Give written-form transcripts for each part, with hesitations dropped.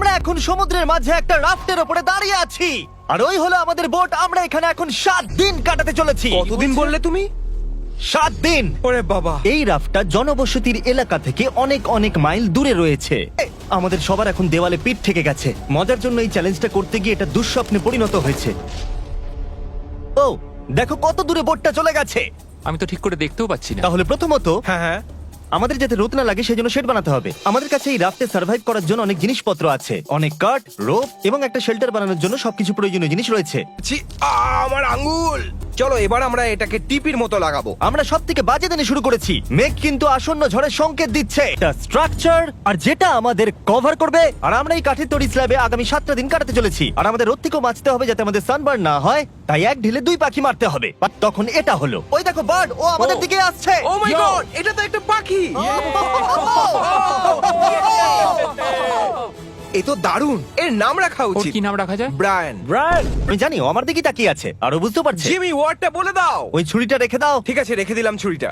আমরা এখন সমুদ্রের মাঝে একটা রাফটের উপরে দাঁড়িয়ে আছি আর ওই হলো আমাদের বোট। আমরা এখানে এখন 7 দিন কাটাতে চলেছি। কতদিন বললে তুমি? 7 দিন। ওরে বাবা। এই রাফটটা জনবসতির এলাকা থেকে অনেক অনেক মাইল দূরে রয়েছে। আমাদের সবার এখন দেওয়ালে পিঠ থেকে গেছে। মজার জন্য এই চ্যালেঞ্জটা করতে গিয়ে এটা দুঃস্বপ্নে পরিণত হয়েছে। ও দেখো কত দূরে বোটটা চলে গেছে। আমি তো ঠিক করে দেখতেও পাচ্ছি না। তাহলে প্রথমত হ্যাঁ হ্যাঁ। আমাদের যাতে রোদ না লাগে সেই জন্য শেড বানাতে হবে। আমাদের কাছে এই রাফটে সার্ভাইভ করার জন্য অনেক জিনিসপত্র আছে, অনেক কাঠ, রোপ এবং একটা শেল্টার বানানোর জন্য সবকিছু প্রয়োজনীয় জিনিস রয়েছে। ছি, আমার আঙ্গুল। চলো এবার আমরা এটাকে টিপির মতো লাগাবো। আমরা সব থেকে বাজে দিনে শুরু করেছি। মেঘ কিন্তু আসন্ন ঝড়ের সংকেত দিচ্ছে। একটা স্ট্রাকচার আর যেটা আমাদের কভার করবে। আর আমরা এই কাঠের তৈরি স্ল্যাবে আগামী 7টা দিন কাটাতে চলেছি। আর আমাদের রোদ থেকেও বাঁচতে হবে যাতে আমাদের সানবার্ন না হয়। তাই এক ঢিলে 2 পাখি মারতে হবে। আর তখন এটা হলো, ওই দেখো বার্ড, ও আমাদের দিকে আসছে। ও মাই গড, এটা তো একটা পাখি। এ তো দারুণ। এর নাম রাখা ওর উচিত। কি নাম রাখা যায়? ব্রায়ান। আমি জানি ও আমার দিকে তাকিয়ে আছে আর ও বুঝতে পারছে। জিমি, ওয়ার্ডটা বলে দাও। ওই ছুরিটা রেখে দাও। ঠিক আছে, রেখে দিলাম ছুরিটা।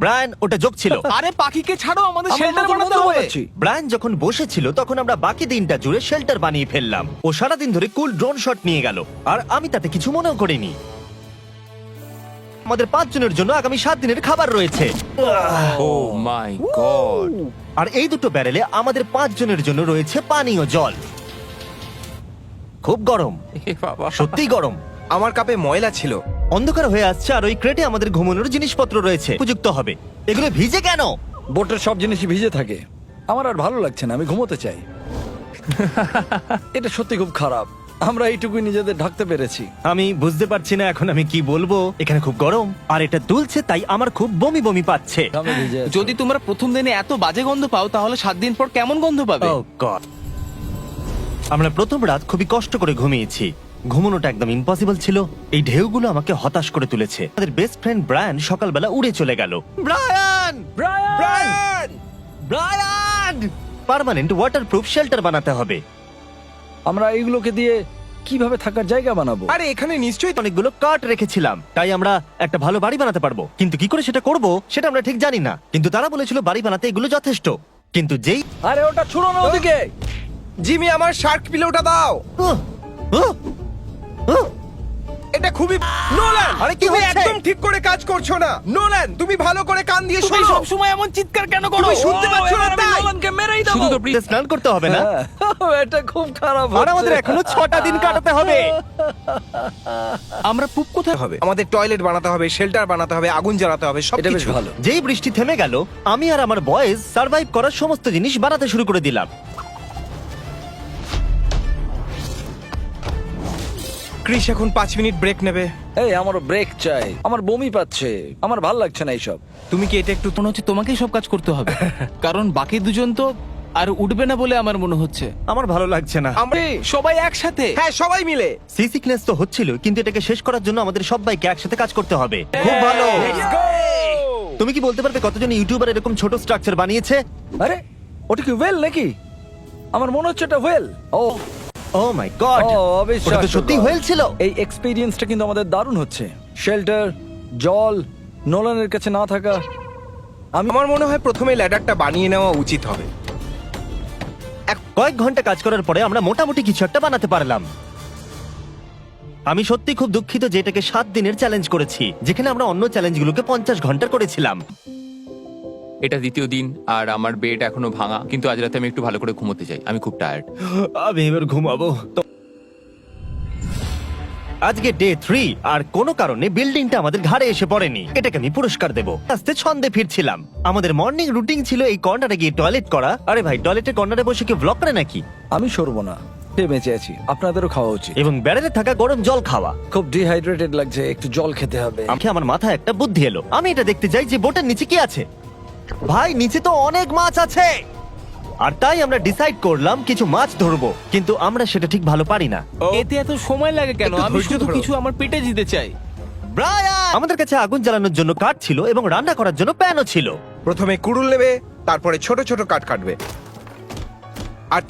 ব্রায়ান, ওটা যোগ ছিল। আরে পাখিকে ছাড়ো, আমাদের আমরা শেল্টার নতুন বানাতে বন্ধু হবে। বানাচ্ছি। ব্রায়ান যখন বসেছিল তখন আমরা বাকি দিনটা জুড়ে শেল্টার বানিয়ে ফেললাম। ও সারাদিন ধরে কুল ড্রোন শট নিয়ে গেল আর আমি তাতে কিছু মনেও করিনি। আমাদের 5 জনের জন্য আগামী 7 দিনের খাবার রয়েছে। ও মাই গড। আর এই দুটো ব্যারেলে আমাদের 5 জনের জন্য রয়েছে পানীয় জল। খুব গরম, এ বাবা। সত্যিই গরম। আমার কাপে ময়লা ছিল। অন্ধকার হয়ে আসছে আর ওই ক্রেটে আমাদের ঘুমানোর জিনিসপত্র রয়েছে। উপযুক্ত হবে। এগুলো ভিজে কেন? বোটের সব জিনিসই ভিজে থাকে। আমার আর ভালো লাগছে না, আমি ঘুমোতে চাই। এটা সত্যি খুব খারাপ। আমরা এইটুকুই নিজেদের ঢাকতে পেরেছি। আমি বুঝতে পারছি না এখন আমি কি বলবো। এখানে খুব গরম আর এটা দুলছে, তাই আমার খুব বমি বমি পাচ্ছে। আমি ভিজে আছি। যদি তোমরা প্রথম দিনে এত বাজে গন্ধ পাও তাহলে 7 দিন পর কেমন গন্ধ পাবে? Oh God! আমরা প্রথম রাত খুবই কষ্ট করে ঘুমিয়েছি। ঘুমানোটা একদম ইম্পসিবল ছিল। এই ঢেউগুলো আমাকে হতাশ করে তুলেছে। আমাদের বেস্ট ফ্রেন্ড ব্রায়ান সকালবেলা উড়ে চলে গেল। Brian! Brian! Brian! Permanent waterproof shelter বানাতে হবে। আমরা এইগুলোকে দিয়ে কিভাবে থাকার জায়গা বানাবো? আরে এখানে নিশ্চয়ই তো অনেকগুলো কাঠ রেখেছিলাম, তাই আমরা একটা ভালো বাড়ি বানাতে পারবো। কিন্তু কি করে সেটা করব সেটা আমরা ঠিক জানি না। কিন্তু তারা বলেছিল বাড়ি বানাতে এগুলো যথেষ্ট। কিন্তু যেই আরে ওটা ছুড়ো না ওদিকে। জিমি, আমার শার্ক পিলোটা দাও। উহ! উহ! উহ! এটা খুবই নোলান। আরে কি তুমি হচ্ছে? একদম ঠিক করে কাজ করছো না। নোলান, তুমি ভালো করে কান দিয়ে তুমি শোনো। সব সময় এমন চিৎকার কেন করো? তুমি শুনতে পাচ্ছ না তাই? নোলানকে মেরেই দেবো। শুধু তো এটা স্নান করতে হবে না। হ্যাঁ, এটা খুব খারাপ আর আমাদের হচ্ছে। এখনো 6টা দিন কাটাতে হবে। আমরা পুপ কোথায় হবে আমাদের টয়লেট বানাতে হবে, শেল্টার বানাতে হবে, আগুন জ্বালাতে হবে, এটা বেশ সবকিছু। ভালো। যেই বৃষ্টি থেমে গেল আমি আর আমার বয়েজ সার্ভাইভ করার সমস্ত জিনিস বানাতে শুরু করে দিলাম। ক্রিস এখন 5 মিনিট ব্রেক নেবে। এই আমারও ব্রেক চাই, আমার বমি পাচ্ছে, আমার ভাল লাগছে না এইসব। তুমি কি এটা একটু মনে হচ্ছে তোমাকেই সব কাজ করতে হবে, কারণ বাকি দুজন তো আর উঠবে না বলে আমার মনে হচ্ছে। আমার ভালো লাগছে না। আমরা সবাই একসাথে। হ্যাঁ, সবাই মিলে। সি সিকনেস তো হচ্ছিল, কিন্তু এটাকে শেষ করার জন্য আমাদের সবাইকে একসাথে কাজ করতে হবে। খুব ভালো। তুমি কি বলতে পারবে কতজন ইউটিউবার এরকম ছোট স্ট্রাকচার বানিয়েছে? আরে ওটা কি ওয়েল নাকি? আমার মনে হচ্ছে এটা ওয়েল। ও ও মাই গড, ও, ওটা তো অবিশ্বাস্য সত্যি God। হয়েছিল। এই এক্সপেরিয়েন্সটা কিন্তু আমাদের দারুণ হচ্ছে। শেল্টার, জল, নোলানের কাছে না থাকা। আমার মনে হয় প্রথমে ল্যাডারটা বানিয়ে নেওয়া উচিত হবে। কয়েক ঘন্টা কাজ করার পরে আমরা মোটামুটি কিছু একটা বানাতে পারলাম। আমি সত্যি খুব দুঃখিত যে এটাকে 7 দিনের চ্যালেঞ্জ করেছি, যেখানে আমরা অন্য চ্যালেঞ্জগুলোকে 50 ঘন্টার করেছিলাম। এটা দ্বিতীয় দিন আর আমার বেড এখনো ভাঙা, কিন্তু আজ রাতে আমি একটু ভালো করে ঘুমোতে চাই। আমি খুব টায়ার্ড। আমি এবার ঘুমাবো। আজকে ডে 3 আর কোনো কারণে বিল্ডিংটা আমাদের ঘাড়ে এসে পড়েনি। এটাকে আমি পুরস্কার দেবো। আস্তে ছন্দে ফিরছিলাম। আমাদের মর্নিং রুটিন ছিল এই কর্নারে গিয়ে টয়লেট করা। আরে ভাই, টয়লেটের কর্নারে বসে কি ব্লগ করে নাকি? আমি সরবো না, বেঁচে আছি, আপনাদেরও খাওয়া উচিত। এবং ব্যারেলে থাকা গরম জল খাওয়া। খুব ডিহাইড্রেটেড লাগছে, একটু জল খেতে হবে। আমাকে আমার মাথায় একটা বুদ্ধি এলো। আমি এটা দেখতে চাই যে বোটের নিচে কি আছে। ভাই, নিচে তো অনেক মাছ আছে। আর তাই আমরা ডিসাইড করলাম কিছু মাছ ধরবো, কিন্তু আমরা সেটা ঠিক ভালো পারি না। এতে এত সময় লাগে কেন? একটু আমি ধৈর্য শুধু ধরো। কিছু আমার পেটে দিতে চাই। ব্রায়ান! আমাদের কাছে আগুন জ্বালানোর জন্য কাঠ ছিল এবং রান্না করার জন্য প্যানও ছিল। প্রথমে কুড়ুল নেবে, তারপরে ছোট ছোট কাঠ কাটবে। আর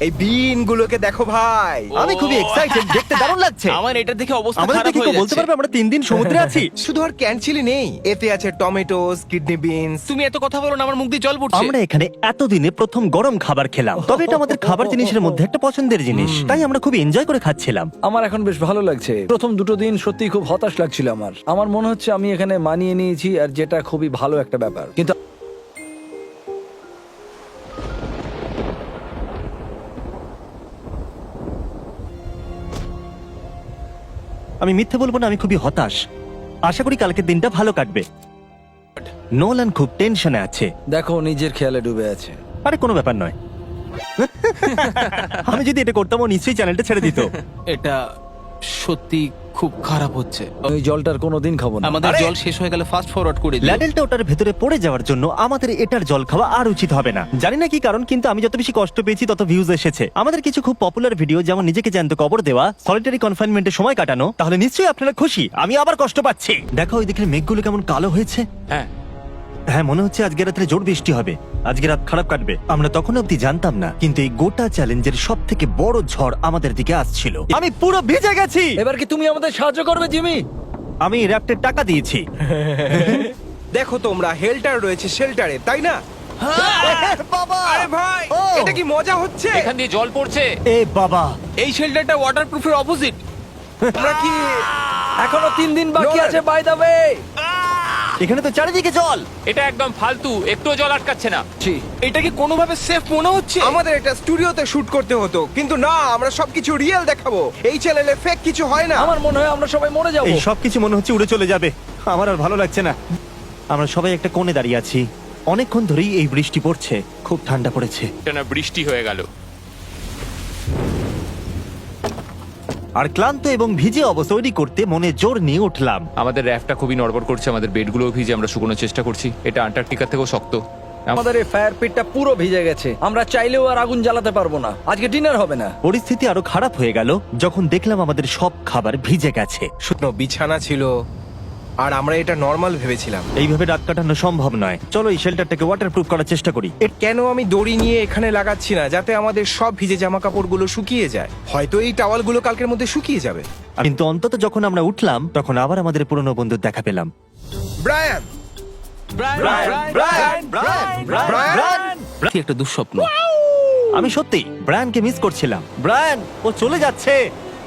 এই বিন গুলোকে দেখো ভাই। আমি খুবই এক্সাইটেড, দেখতে দারুণ লাগছে। আমার এটা দেখে অবস্থা আমাদের খারাপ দেখে হয়ে কেউ বলতে যাচ্ছে। পারবে আমরা 3 দিন সমুদ্রে আছি? শুধু আর ক্যান চিলি নেই, এতে আছে টমেটোস, কিডনি বিনস। তুমি এত কথা বলো না, আমার মুখ দিয়ে জল পড়ছে। আমরা এখানে এতদিনে প্রথম গরম খাবার খেলাম, তবে এটা আমাদের খাবার জিনিসের মধ্যে একটা পছন্দের জিনিস, তাই আমরা খুব এনজয় করে খাচ্ছিলাম। আমার এখন বেশ ভালো লাগছে। প্রথম দুটো দিন সত্যি খুব হতাশ লাগছিল আমার মনে হচ্ছে আমি এখানে মানিয়ে নিয়েছি, আর যেটা খুবই ভালো একটা ব্যাপার। কিন্তু আমি মিথ্যে বলবো না, আমি খুবই হতাশ। আশা করি কালকের দিনটা ভালো কাটবে। নোলান খুব টেনশনে আছে। দেখো, নিজের খেয়ালে ডুবে আছে। আরে কোনো ব্যাপার নয়। আমি যদি এটা করতাম ও নিশ্চয়ই চ্যানেলটা ছেড়ে দিত। এটা সত্যি খুব খারাপ হচ্ছে। ওই জলটার কোনোদিন খাবো না। আমাদের জল শেষ হয়ে গেলে ফাস্ট ফরওয়ার্ড করে দিও। ল্যাডেলটা ওটার ভেতরে পড়ে যাওয়ার জন্য আমাদের এটার জল খাওয়া আর উচিত হবে না। জানি না কি কারণ, কিন্তু আমি যত বেশি কষ্ট পেয়েছি তত ভিউজ এসেছে। আমাদের কিছু খুব পপুলার ভিডিও, যেমন নিজেকে জ্যান্ত কবর দেওয়া, সলিটারি কনফাইনমেন্টে সময় কাটানো, তাহলে নিশ্চয়ই আপনারা খুশি। আমি আবার কষ্ট পাচ্ছি। দেখো ওই দিকে মেঘগুলো কেমন কালো হয়েছে। হ্যাঁ, হ্যাঁ, মনে হচ্ছে আজকে রাত্রে জোর বৃষ্টি হবে, আজকে রাত খারাপ কাটবে। আমরা তখন অব্দি জানতাম না, কিন্তু এই গোটা চ্যালেঞ্জের সব থেকে বড় ঝড় আমাদের দিকে আসছিল। আমি পুরো ভিজে গেছি। এবার কি তুমি আমাদের সাহায্য করবে, জিমি? আমি র্যাপ্টের টাকা দিয়েছি। দেখো তোমরা, হেল্টার রয়েছে শেল্টারে, তাই না? বাবা, আরে ভাই, ও! এটা কি মজা হচ্ছে? এখান দিয়ে জল পড়ছে। এ বাবা, এই শেল্টারটা ওয়াটারপ্রুফের অপোজিট। আমরা কি এখনো 3 দিন বাকি নোলান। আছে, বাই দ্য ওয়ে। এখানে তো চারিদিকে জল। এটা একদম ফালতু, একটুও জল আটকাচ্ছে না। এটা কি কোনোভাবে সেফ মনে হচ্ছে? আমাদের এটা স্টুডিওতে শুট করতে হতো, কিন্তু না, আমরা সবকিছু রিয়েল দেখাবো। এই চ্যানেলে ফেক কিছু হয় না। আমার মনে হয় আমরা সবাই মরে যাবো। এই সবকিছু মনে হচ্ছে উড়ে চলে যাবে। আমার আর ভালো লাগছে না। আমরা সবাই একটা কোণে দাঁড়িয়ে আছি, অনেকক্ষণ ধরেই এই বৃষ্টি পড়ছে, খুব ঠান্ডা পড়েছে। এটা না বৃষ্টি হয়ে গেল। আর ক্লান্ত এবং ভিজে অবস্থা তৈরি করতে মনে জোর নিয়ে উঠলাম। আমাদের র্যাফটা খুবই নড়বড় করছে, আমাদের বেডগুলোও ভিজে, আমরা শুকোনোর চেষ্টা করছি। এটা আন্টার্কটিকা থেকেও শক্ত। আমাদের এই ফায়ার পিটটা পুরো ভিজে গেছে। আমরা চাইলেও আর আগুন জ্বালাতে পারবো না। আজকে ডিনার হবে না। পরিস্থিতি আরো খারাপ হয়ে গেল যখন দেখলাম আমাদের সব খাবার ভিজে গেছে। শুকনো বিছানা ছিল, আর আমরা এটা নর্মাল ভেবেছিলাম। এইভাবে রাত কাটানো সম্ভব নয়। চলো এই শেল্টারটাকে ওয়াটারপ্রুফ করার চেষ্টা করি। কেন আমি দড়ি নিয়ে এখানে লাগাচ্ছি না, যাতে আমাদের সব ভিজে জামা কাপড়গুলো শুকিয়ে যায়? হয়তো এই টাওয়ালগুলো কালকের মধ্যে শুকিয়ে যাবে। কিন্তু অন্তত যখন আমরা উঠলাম তখন আবার আমাদের পুরনো বন্ধুর দেখা পেলাম। ব্রায়ান, কি একটা দুঃস্বপ্ন। আমি সত্যি ব্রায়ানকে মিস করছিলাম। ব্রায়ান, ও চলে যাচ্ছে।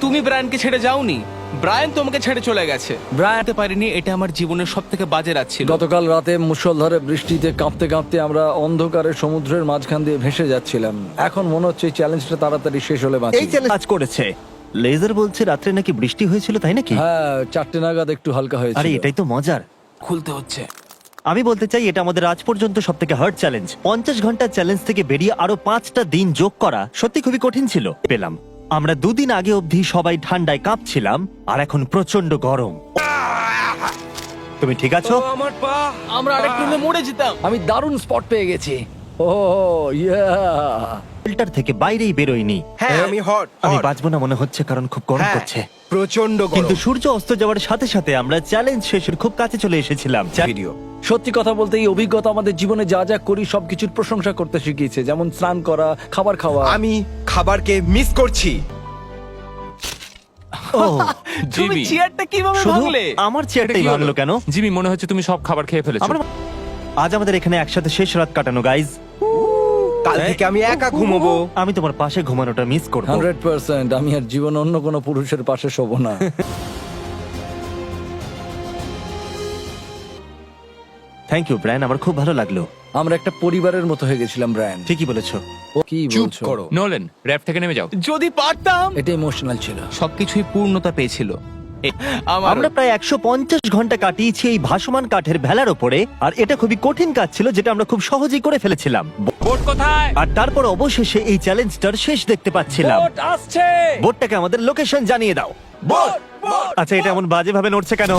তুমি ব্রায়ানকে ছেড়ে যাওনি, ব্রায়ান তোমাকে ছেড়ে চলে গেছে। ব্রায়ানতে পারিনি, এটা আমার জীবনের সব থেকে বাজে রাত ছিল। গতকাল রাতে মুষলধারে বৃষ্টিতে কাঁপতে কাঁপতে আমরা অন্ধকারে সমুদ্রের মাঝখান দিয়ে ভেসে যাচ্ছিলাম। এখন মনে হচ্ছে এই চ্যালেঞ্জটা তাড়াতাড়ি শেষ হলে বাঁচি। এই চ্যালেঞ্জ কাজ করেছে। লেজার বলছে রাত্রে নাকি বৃষ্টি হয়েছিল, তাই নাকি? হ্যাঁ, 4টে নাগাদ একটু হালকা হয়েছে। আরে এটাই তো মজার। খুলতে হচ্ছে। আমি বলতে চাই এটা আমাদের আজ পর্যন্ত সব থেকে হার্ড চ্যালেঞ্জ। 50 ঘন্টার চ্যালেঞ্জ থেকে বেরিয়ে আরো 5টা দিন যোগ করা সত্যি খুবই কঠিন ছিল। পেলাম আমরা 2 দিন আগে অবধি সবাই ঠান্ডায় কাঁপছিলাম, আর এখন প্রচন্ড গরম। তুমি ঠিক আছো? ও আমার পা। আমরা আরেকটু হলে মরে যেতাম। আমি দারুণ স্পট পেয়ে গেছি। ও ইয়া, ফিল্টার থেকে বাইরেই বেরোয়নি। হ্যাঁ, আমি হট। আমি বাঁচবো না মনে হচ্ছে, কারণ খুব গরম হ্যাঁ, করছে। প্রচন্ড কিন্তু গরম। সূর্য অস্ত যাওয়ার সাথে সাথে আমরা চ্যালেঞ্জ শেষের খুব কাছে চলে এসেছিলাম। ভিডিও সত্যি কথা বলতে এই অভিজ্ঞতা আমাদের জীবনে যা যা করি সবকিছুর প্রশংসা করতে শিখিয়েছে, যেমন স্নান করা, খাবার খাওয়া। আমি খাবারকে মিস করছি। ও, তুমি জিমি, চেয়ারটা কিভাবে শুধু ভাঙলে? আমার চেয়ারটাই এটা কি ভাঙলো হলো? কেন? জিমি, মনে হচ্ছে তুমি সব খাবার খেয়ে ফেলেছো। আমরা আজ আমাদের এখানে একসাথে শেষ রাত কাটানো, গাইজ। কাল থেকে আমি একা ঘুমোবো। আমি তোমার পাশে ঘুমানোটা মিস করবো। 100%। আমি আর জীবনে অন্য কোনো পুরুষের পাশে শোবো না। থ্যাংক ইউ ব্রায়ান, আমার খুব ভালো লাগলো। আমরা একটা পরিবারের মতো হয়ে গেছিলাম, ব্রায়ান। ঠিকই বলেছো। ও কি চুপ বলছো? করো। নোলেন, র্যাপ থেকে নেমে যাও। যদি পারতাম। এটা ইমোশনাল ছিল। সবকিছুই পূর্ণতা পেয়েছিল। আমার আমরা প্রায় 150 ঘন্টা কাটিয়েছি এই ভাসমান কাঠের ভেলার ওপরে, আর এটা খুবই কঠিন কাজ ছিল যেটা আমরা খুব সহজেই করে ফেলেছিলাম। বোট কোথায়? আর তারপর অবশেষে এই চ্যালেঞ্জটার শেষ দেখতে পাচ্ছিলাম। বোট আসছে। বোটটাকে আমাদের লোকেশন জানিয়ে দাও। বোট! আচ্ছা, এটা এমন বাজে ভাবে নড়ছে কেন?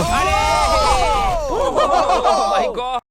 Oh my God!